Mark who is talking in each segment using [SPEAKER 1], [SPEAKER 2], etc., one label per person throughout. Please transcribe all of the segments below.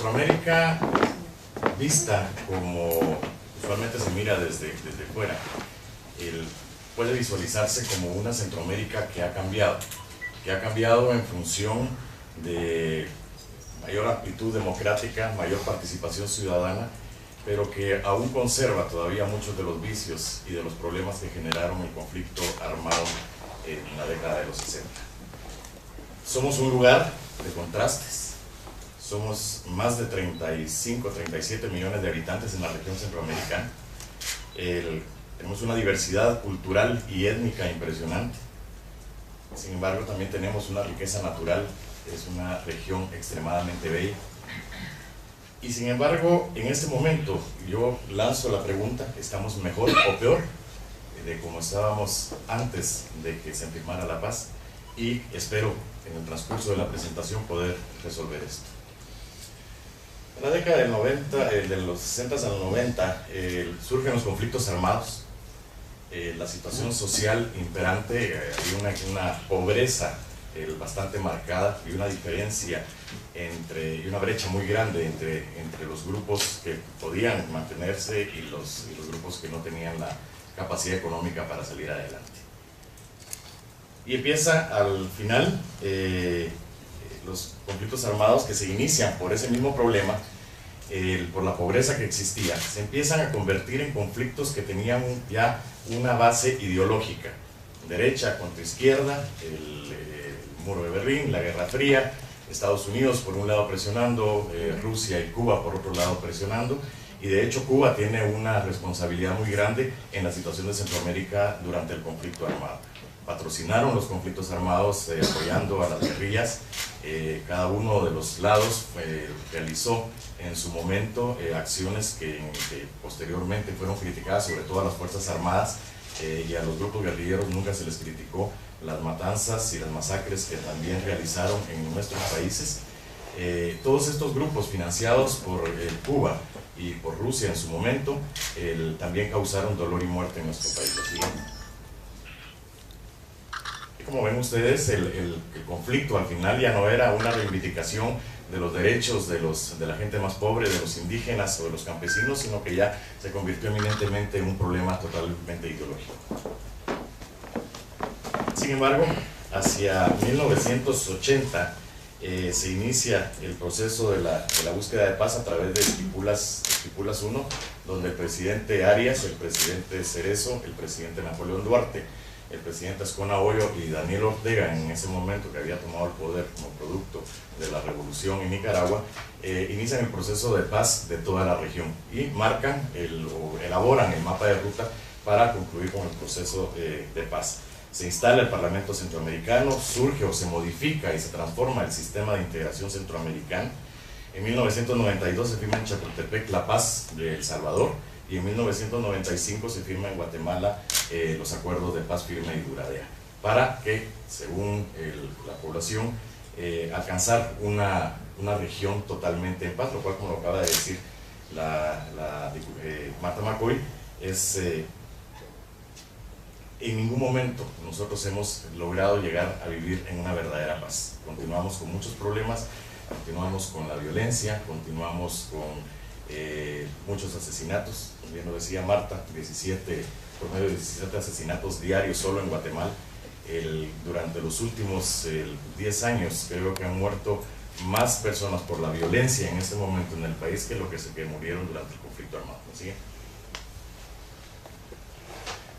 [SPEAKER 1] Centroamérica, vista como usualmente se mira desde fuera, puede visualizarse como una Centroamérica que ha cambiado en función de mayor amplitud democrática, mayor participación ciudadana, pero que aún conserva todavía muchos de los vicios y de los problemas que generaron el conflicto armado en la década de los 60. Somos un lugar de contrastes, somos más de 35, 37 millones de habitantes en la región centroamericana, tenemos una diversidad cultural y étnica impresionante, sin embargo también tenemos una riqueza natural, es una región extremadamente bella. Y sin embargo, en este momento yo lanzo la pregunta, ¿estamos mejor o peor de como estábamos antes de que se firmara la paz? Y espero en el transcurso de la presentación poder resolver esto. En la década del 90, de los 60 al 90, surgen los conflictos armados, la situación social imperante, hay una pobreza bastante marcada y una diferencia y una brecha muy grande entre los grupos que podían mantenerse y los grupos que no tenían la capacidad económica para salir adelante. Y empieza al final los conflictos armados que se inician por ese mismo problema, por la pobreza que existía, se empiezan a convertir en conflictos que tenían ya una base ideológica, derecha contra izquierda, el muro de Berlín, la Guerra Fría, Estados Unidos por un lado presionando, Rusia y Cuba por otro lado presionando, y de hecho Cuba tiene una responsabilidad muy grande en la situación de Centroamérica durante el conflicto armado. Patrocinaron los conflictos armados apoyando a las guerrillas, cada uno de los lados realizó en su momento acciones que posteriormente fueron criticadas, sobre todo a las Fuerzas Armadas, y a los grupos guerrilleros nunca se les criticó las matanzas y las masacres que también realizaron en nuestros países. Todos estos grupos financiados por Cuba y por Rusia en su momento también causaron dolor y muerte en nuestro país. Y como ven ustedes, el conflicto al final ya no era una reivindicación de los derechos de la gente más pobre, de los indígenas o de los campesinos, sino que ya se convirtió eminentemente en un problema totalmente ideológico. Sin embargo, hacia 1980 se inicia el proceso de la búsqueda de paz a través de Esquipulas I, donde el presidente Arias, el presidente Cerezo, el presidente Napoleón Duarte, el presidente Azcona Oyo y Daniel Ortega, en ese momento que había tomado el poder como producto de la revolución en Nicaragua, inician el proceso de paz de toda la región y marcan o elaboran el mapa de ruta para concluir con el proceso de paz. Se instala el Parlamento Centroamericano, surge o se modifica y se transforma el sistema de integración centroamericano. En 1992 se firma en Chapultepec la paz de El Salvador y en 1995 se firma en Guatemala los acuerdos de paz firme y duradera, para que, según la población, alcanzar una región totalmente en paz, lo cual, como lo acaba de decir Marta McCoy, en ningún momento nosotros hemos logrado llegar a vivir en una verdadera paz. Continuamos con muchos problemas, continuamos con la violencia, continuamos con muchos asesinatos, bien lo decía Marta, promedio de 17 asesinatos diarios solo en Guatemala. Durante los últimos 10 años creo que han muerto más personas por la violencia en este momento en el país que lo que murieron durante el conflicto armado. ¿Sí?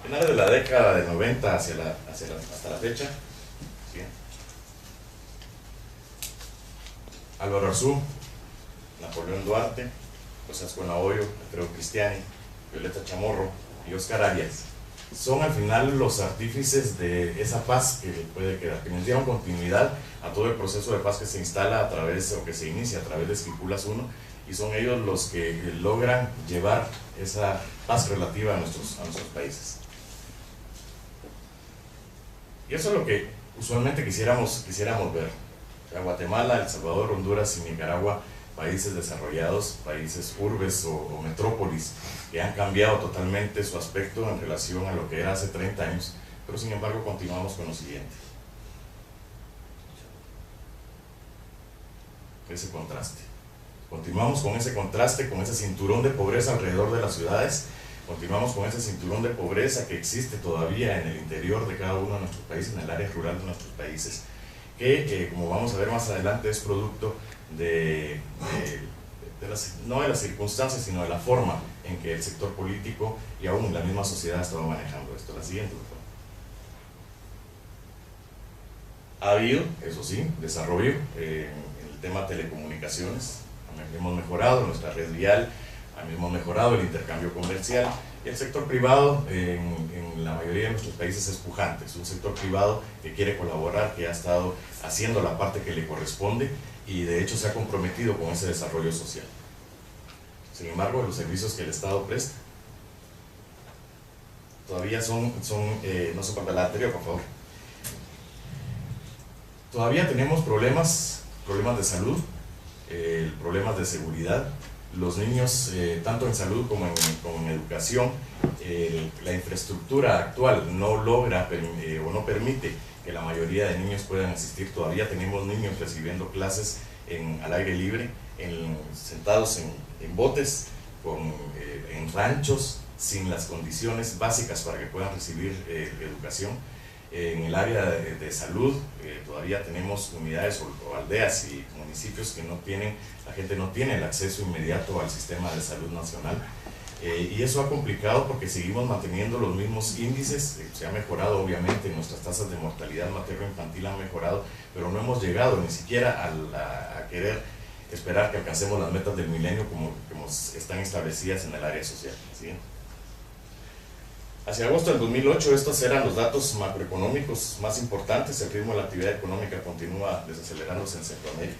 [SPEAKER 1] Finales de la década de 90 hasta la fecha, ¿sí? Álvaro Arzú, Napoleón Duarte, José Azcona Oyo, Alfredo Cristiani, Violeta Chamorro y Oscar Arias son al final los artífices de esa paz que puede quedar, que nos dieron continuidad a todo el proceso de paz que se instala a través, o que se inicia a través de Esquipulas I, y son ellos los que logran llevar esa paz relativa a nuestros países. Y eso es lo que usualmente quisiéramos ver. O sea, Guatemala, El Salvador, Honduras y Nicaragua, países desarrollados, países urbes o metrópolis, que han cambiado totalmente su aspecto en relación a lo que era hace 30 años, pero sin embargo continuamos con lo siguiente. Ese contraste. Continuamos con ese contraste, con ese cinturón de pobreza alrededor de las ciudades, continuamos con ese cinturón de pobreza que existe todavía en el interior de cada uno de nuestros países, en el área rural de nuestros países, que como vamos a ver más adelante es producto no de las circunstancias, sino de la forma en que el sector político y aún la misma sociedad estaba manejando esto. La siguiente, por favor. Ha habido, eso sí, desarrollo en el tema de telecomunicaciones. Hemos mejorado nuestra red vial, hemos mejorado el intercambio comercial, y el sector privado en la mayoría de nuestros países es pujante. Es un sector privado que quiere colaborar, que ha estado haciendo la parte que le corresponde y de hecho se ha comprometido con ese desarrollo social. Sin embargo, los servicios que el Estado presta todavía no son para la anterior, por favor. Todavía tenemos problemas de salud, problemas de seguridad. Los niños, tanto en salud como en educación, la infraestructura actual no logra o no permite que la mayoría de niños puedan asistir. Todavía tenemos niños recibiendo clases al aire libre, sentados en botes, en ranchos, sin las condiciones básicas para que puedan recibir educación. En el área de salud todavía tenemos unidades o aldeas y municipios que la gente no tiene el acceso inmediato al sistema de salud nacional, y eso ha complicado porque seguimos manteniendo los mismos índices. Se ha mejorado obviamente, nuestras tasas de mortalidad materno-infantil han mejorado, pero no hemos llegado ni siquiera a querer esperar que alcancemos las metas del milenio como están establecidas en el área social. ¿Sí? Hacia agosto del 2008 estos eran los datos macroeconómicos más importantes. El ritmo de la actividad económica continúa desacelerándose en Centroamérica.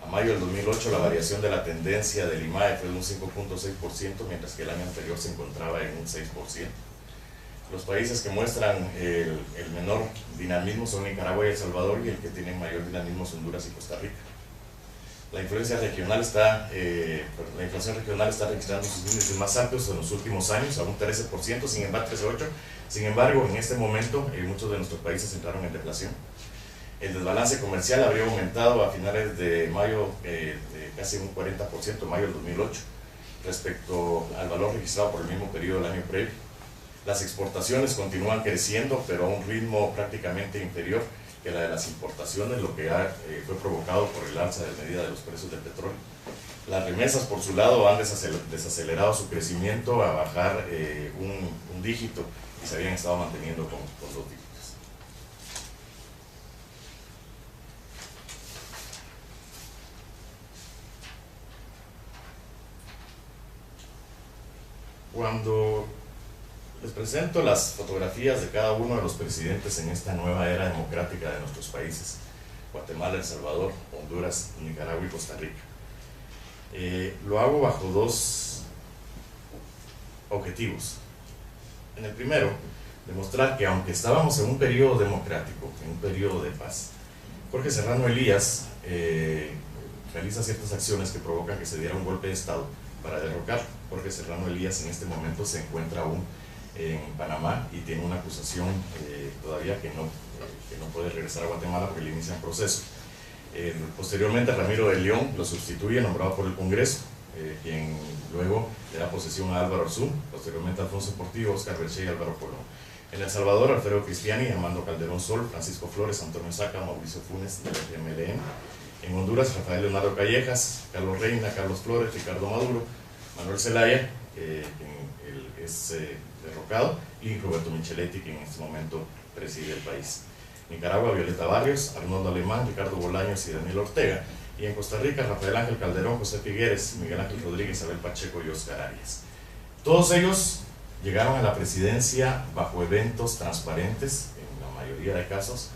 [SPEAKER 1] A mayo del 2008 la variación de la tendencia del IMAE fue de un 5.6%, mientras que el año anterior se encontraba en un 6%. Los países que muestran el menor dinamismo son Nicaragua y El Salvador, y el que tiene mayor dinamismo son Honduras y Costa Rica. La inflación regional está registrando sus índices más altos en los últimos años, a un 13%, sin embargo, 13.8%. Sin embargo, en este momento muchos de nuestros países entraron en deflación. El desbalance comercial habría aumentado a finales de mayo de casi un 40%, mayo del 2008, respecto al valor registrado por el mismo periodo del año previo. Las exportaciones continúan creciendo, pero a un ritmo prácticamente inferior que la de las importaciones, lo que fue provocado por el alza de medida de los precios del petróleo. Las remesas, por su lado, han desacelerado su crecimiento a bajar un dígito, y se habían estado manteniendo con 2 dígitos. Cuando les presento las fotografías de cada uno de los presidentes en esta nueva era democrática de nuestros países, Guatemala, El Salvador, Honduras, Nicaragua y Costa Rica, lo hago bajo 2 objetivos. En el primero, demostrar que aunque estábamos en un periodo democrático, en un periodo de paz, Jorge Serrano Elías realiza ciertas acciones que provocan que se diera un golpe de Estado para derrocar. Jorge Serrano Elías en este momento se encuentra aún en Panamá y tiene una acusación todavía que no puede regresar a Guatemala porque le inician proceso. Posteriormente Ramiro de León lo sustituye, nombrado por el Congreso, quien luego le da posesión a Álvaro Arzú, posteriormente Alfonso Portillo, Oscar Berché y Álvaro Colón. En El Salvador, Alfredo Cristiani, Armando Calderón Sol, Francisco Flores, Antonio Saca, Mauricio Funes del FMLN. En Honduras, Rafael Leonardo Callejas, Carlos Reina, Carlos Flores, Ricardo Maduro, Manuel Zelaya, quien es derrocado, y Roberto Micheletti, quien en este momento preside el país. Nicaragua, Violeta Barrios, Arnoldo Alemán, Ricardo Bolaños y Daniel Ortega. Y en Costa Rica, Rafael Ángel Calderón, José Figueres, Miguel Ángel Rodríguez, Isabel Pacheco y Oscar Arias. Todos ellos llegaron a la presidencia bajo eventos transparentes, en la mayoría de casos,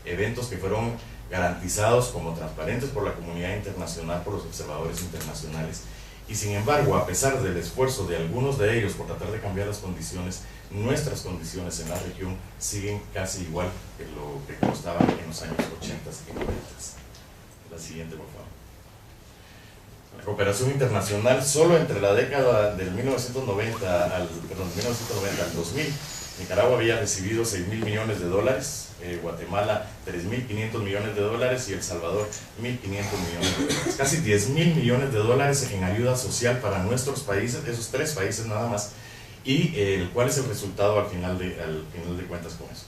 [SPEAKER 1] eventos que fueron garantizados como transparentes por la comunidad internacional, por los observadores internacionales. Y sin embargo, a pesar del esfuerzo de algunos de ellos por tratar de cambiar las condiciones, nuestras condiciones en la región siguen casi igual que lo que estaban en los años 80 y 90. La siguiente, por favor. La cooperación internacional, solo entre la década del 1990 al 2000, Nicaragua había recibido 6.000 millones de dólares, Guatemala 3.500 millones de dólares y El Salvador 1.500 millones de dólares. Casi 10.000 millones de dólares en ayuda social para nuestros países, esos 3 países nada más. ¿Y cuál es el resultado al final de cuentas con eso?